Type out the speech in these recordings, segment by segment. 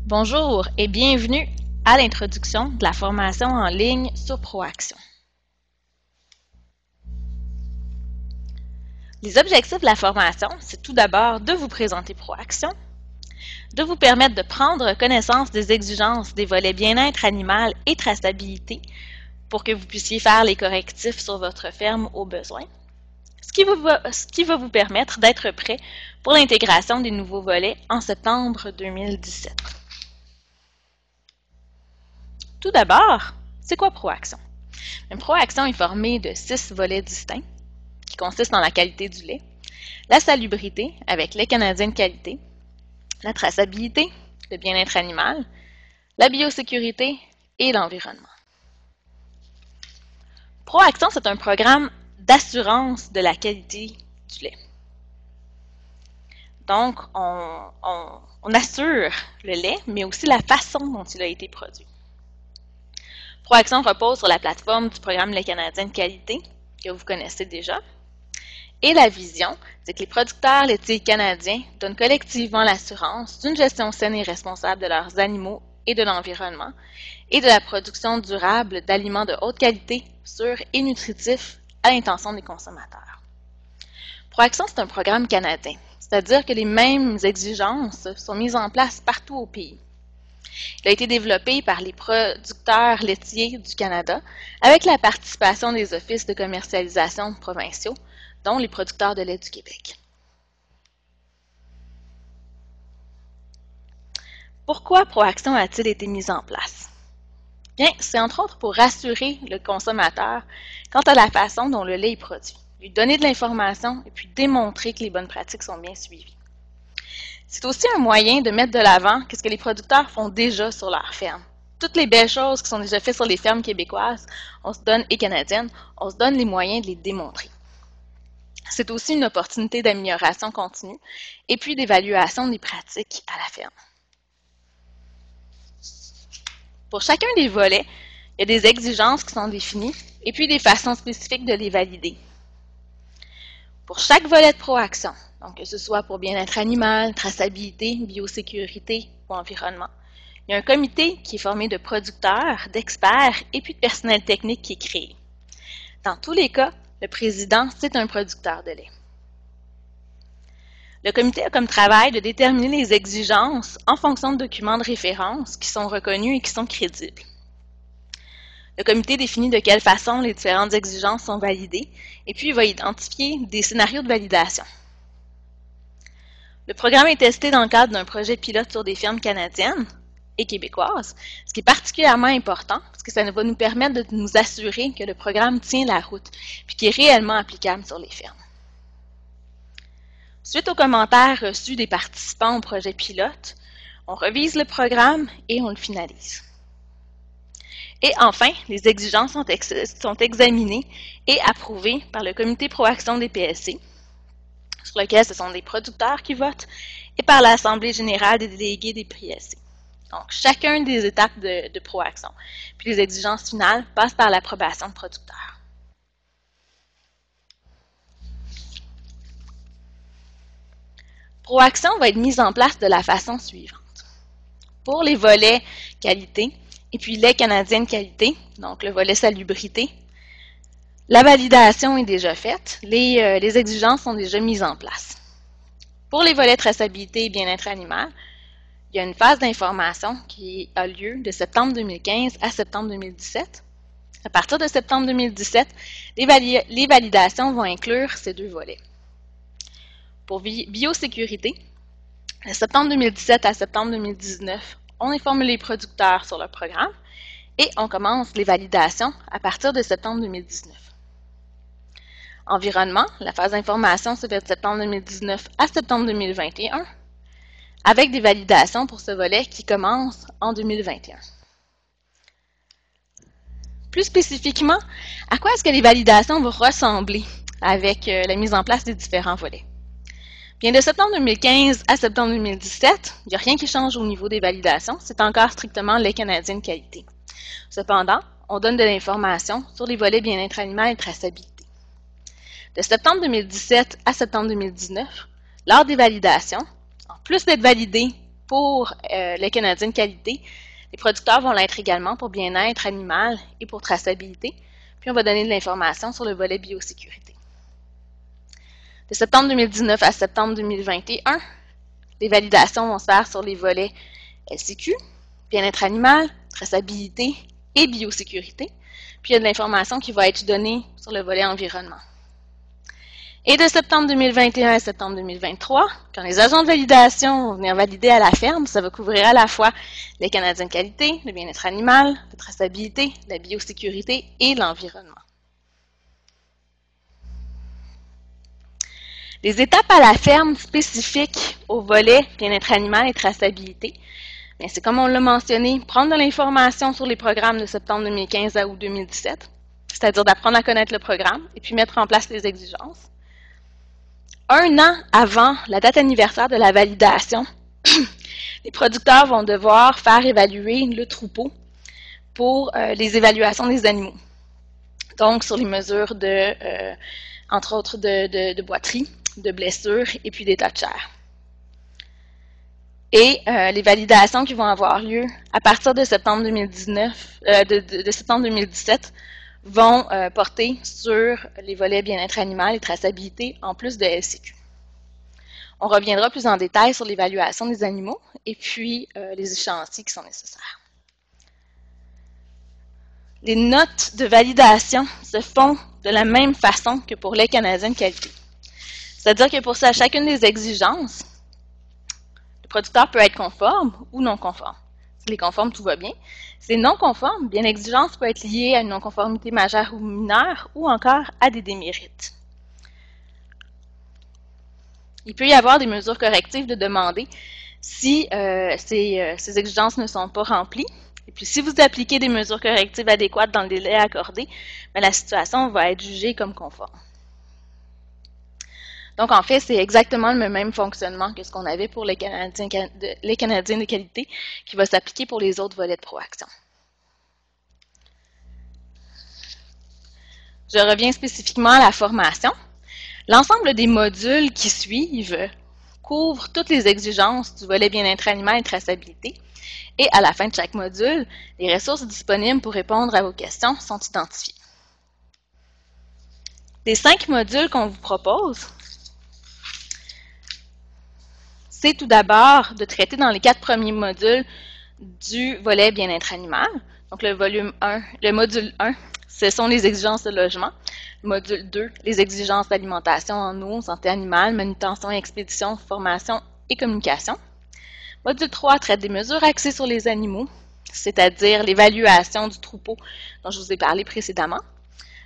Bonjour et bienvenue à l'introduction de la formation en ligne sur ProAction. Les objectifs de la formation, c'est tout d'abord de vous présenter ProAction, de vous permettre de prendre connaissance des exigences des volets bien-être animal et traçabilité pour que vous puissiez faire les correctifs sur votre ferme au besoin, ce qui va vous permettre d'être prêt pour l'intégration des nouveaux volets en septembre 2017. Tout d'abord, c'est quoi ProAction? ProAction est formé de 6 volets distincts qui consistent en la qualité du lait, la salubrité avec lait canadien de qualité, la traçabilité, le bien-être animal, la biosécurité et l'environnement. ProAction, c'est un programme d'assurance de la qualité du lait. Donc, on assure le lait, mais aussi la façon dont il a été produit. ProAction repose sur la plateforme du programme Lait canadien de qualité, que vous connaissez déjà. Et la vision, c'est que les producteurs laitiers canadiens donnent collectivement l'assurance d'une gestion saine et responsable de leurs animaux et de l'environnement, et de la production durable d'aliments de haute qualité, sûrs et nutritifs à l'intention des consommateurs. ProAction, c'est un programme canadien, c'est-à-dire que les mêmes exigences sont mises en place partout au pays. Il a été développé par les producteurs laitiers du Canada avec la participation des offices de commercialisation provinciaux, dont les producteurs de lait du Québec. Pourquoi ProAction a-t-il été mis en place? Bien, c'est entre autres pour rassurer le consommateur quant à la façon dont le lait est produit, lui donner de l'information et puis démontrer que les bonnes pratiques sont bien suivies. C'est aussi un moyen de mettre de l'avant ce que les producteurs font déjà sur leur ferme. Toutes les belles choses qui sont déjà faites sur les fermes québécoises et canadiennes, on se donne les moyens de les démontrer. C'est aussi une opportunité d'amélioration continue et puis d'évaluation des pratiques à la ferme. Pour chacun des volets, il y a des exigences qui sont définies et puis des façons spécifiques de les valider. Pour chaque volet de ProAction, donc que ce soit pour bien-être animal, traçabilité, biosécurité ou environnement, il y a un comité qui est formé de producteurs, d'experts et puis de personnel technique qui est créé. Dans tous les cas, le président, c'est un producteur de lait. Le comité a comme travail de déterminer les exigences en fonction de documents de référence qui sont reconnus et qui sont crédibles. Le comité définit de quelle façon les différentes exigences sont validées et puis il va identifier des scénarios de validation. Le programme est testé dans le cadre d'un projet pilote sur des fermes canadiennes et québécoises, ce qui est particulièrement important parce que ça va nous permettre de nous assurer que le programme tient la route puis qu'il est réellement applicable sur les fermes. Suite aux commentaires reçus des participants au projet pilote, on revise le programme et on le finalise. Et enfin, les exigences sont examinées et approuvées par le comité ProAction des PSC, sur lequel ce sont des producteurs qui votent, et par l'Assemblée générale des délégués des PSC. Donc, chacune des étapes de ProAction. Puis les exigences finales passent par l'approbation de producteurs. ProAction va être mise en place de la façon suivante. Pour les volets qualité, et puis lait canadien de qualité, donc le volet salubrité, la validation est déjà faite, les exigences sont déjà mises en place. Pour les volets traçabilité et bien-être animal, il y a une phase d'information qui a lieu de septembre 2015 à septembre 2017. À partir de septembre 2017, les validations vont inclure ces deux volets. Pour biosécurité, de septembre 2017 à septembre 2019, on informe les producteurs sur le programme et on commence les validations à partir de septembre 2019. Environnement, la phase d'information se fait de septembre 2019 à septembre 2021, avec des validations pour ce volet qui commence en 2021. Plus spécifiquement, à quoi est-ce que les validations vont ressembler avec la mise en place des différents volets? Bien, de septembre 2015 à septembre 2017, il n'y a rien qui change au niveau des validations, c'est encore strictement lait canadien de qualité. Cependant, on donne de l'information sur les volets bien-être animal et traçabilité. De septembre 2017 à septembre 2019, lors des validations, en plus d'être validé pour le Canadien de qualité, les producteurs vont l'être également pour bien-être animal et pour traçabilité. Puis on va donner de l'information sur le volet biosécurité. De septembre 2019 à septembre 2021, les validations vont se faire sur les volets LCQ, bien-être animal, traçabilité et biosécurité. Puis il y a de l'information qui va être donnée sur le volet environnement. Et de septembre 2021 à septembre 2023, quand les agents de validation vont venir valider à la ferme, ça va couvrir à la fois les Canadiens de qualité, le bien-être animal, la traçabilité, la biosécurité et l'environnement. Les étapes à la ferme spécifiques au volet bien-être animal et traçabilité, c'est comme on l'a mentionné, prendre de l'information sur les programmes de septembre 2015 à août 2017, c'est-à-dire d'apprendre à connaître le programme et puis mettre en place les exigences. 1 an avant la date anniversaire de la validation, les producteurs vont devoir faire évaluer le troupeau pour les évaluations des animaux. Donc, sur les mesures entre autres, de boiterie, de blessures et puis d'état de chair. Et les validations qui vont avoir lieu à partir de septembre 2019, de septembre 2017 vont porter sur les volets bien-être animal et traçabilité en plus de LCQ. On reviendra plus en détail sur l'évaluation des animaux et puis les échéanciers qui sont nécessaires. Les notes de validation se font de la même façon que pour les Canadiens de qualité. C'est-à-dire que pour ça, chacune des exigences, le producteur peut être conforme ou non conforme. S'il est conforme, tout va bien. S'il est non conforme, bien l'exigence peut être liée à une non-conformité majeure ou mineure ou encore à des démérites. Il peut y avoir des mesures correctives de demander si ces exigences ne sont pas remplies. Et puis, si vous appliquez des mesures correctives adéquates dans le délai accordé, la situation va être jugée comme conforme. Donc, en fait, c'est exactement le même fonctionnement que ce qu'on avait pour les Canadiens de qualité qui va s'appliquer pour les autres volets de Proaction. Je reviens spécifiquement à la formation. L'ensemble des modules qui suivent couvrent toutes les exigences du volet bien-être animal et traçabilité. Et à la fin de chaque module, les ressources disponibles pour répondre à vos questions sont identifiées. Les 5 modules qu'on vous propose, c'est tout d'abord de traiter dans les 4 premiers modules du volet bien-être animal. Donc le module 1, ce sont les exigences de logement. Le module 2, les exigences d'alimentation en eau, santé animale, manutention et expédition, formation et communication. Module 3 traite des mesures axées sur les animaux, c'est-à-dire l'évaluation du troupeau dont je vous ai parlé précédemment.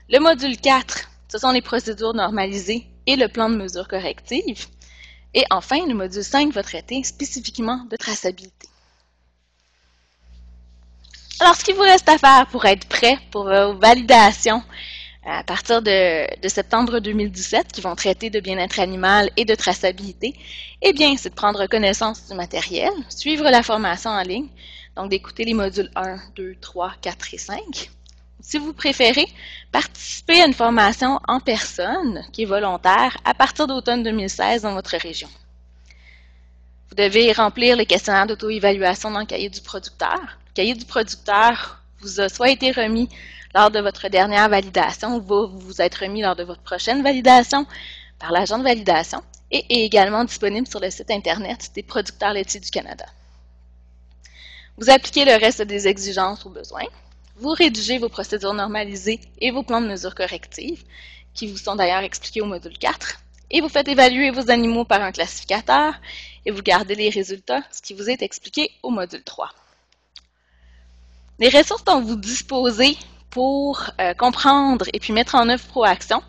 Le module 4, ce sont les procédures normalisées et le plan de mesures correctives. Et enfin, le module 5 va traiter spécifiquement de traçabilité. Alors, ce qu'il vous reste à faire pour être prêt pour vos validations à partir de septembre 2017, qui vont traiter de bien-être animal et de traçabilité, eh bien, c'est de prendre connaissance du matériel, suivre la formation en ligne, donc d'écouter les modules 1, 2, 3, 4 et 5. Si vous préférez, participez à une formation en personne qui est volontaire à partir d'automne 2016 dans votre région. Vous devez remplir le questionnaire d'auto-évaluation dans le cahier du producteur. Le cahier du producteur vous a soit été remis lors de votre dernière validation ou va vous être remis lors de votre prochaine validation par l'agent de validation et est également disponible sur le site Internet des producteurs laitiers du Canada. Vous appliquez le reste des exigences aux besoins. Vous rédigez vos procédures normalisées et vos plans de mesures correctives, qui vous sont d'ailleurs expliqués au module 4, et vous faites évaluer vos animaux par un classificateur, et vous gardez les résultats, ce qui vous est expliqué au module 3. Les ressources dont vous disposez pour comprendre et puis mettre en œuvre Proaction,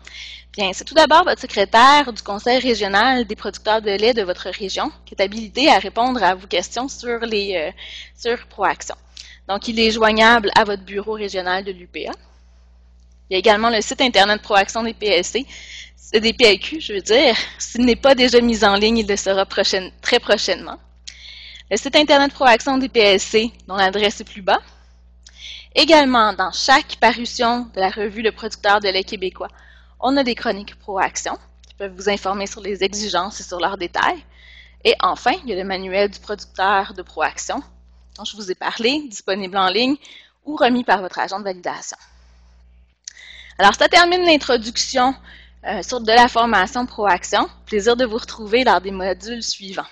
bien, c'est tout d'abord votre secrétaire du Conseil régional des producteurs de lait de votre région qui est habilité à répondre à vos questions sur Proaction. Donc, il est joignable à votre bureau régional de l'UPA. Il y a également le site Internet Proaction des PLQ, je veux dire. S'il n'est pas déjà mis en ligne, il le sera très prochainement. Le site Internet Proaction des PLC, dont l'adresse est plus bas. Également, dans chaque parution de la revue Le Producteur de lait québécois, on a des chroniques Proaction qui peuvent vous informer sur les exigences et sur leurs détails. Et enfin, il y a le manuel du producteur de ProAction, dont je vous ai parlé, disponible en ligne ou remis par votre agent de validation. Alors, ça termine l'introduction sur de la formation ProAction. Plaisir de vous retrouver lors des modules suivants.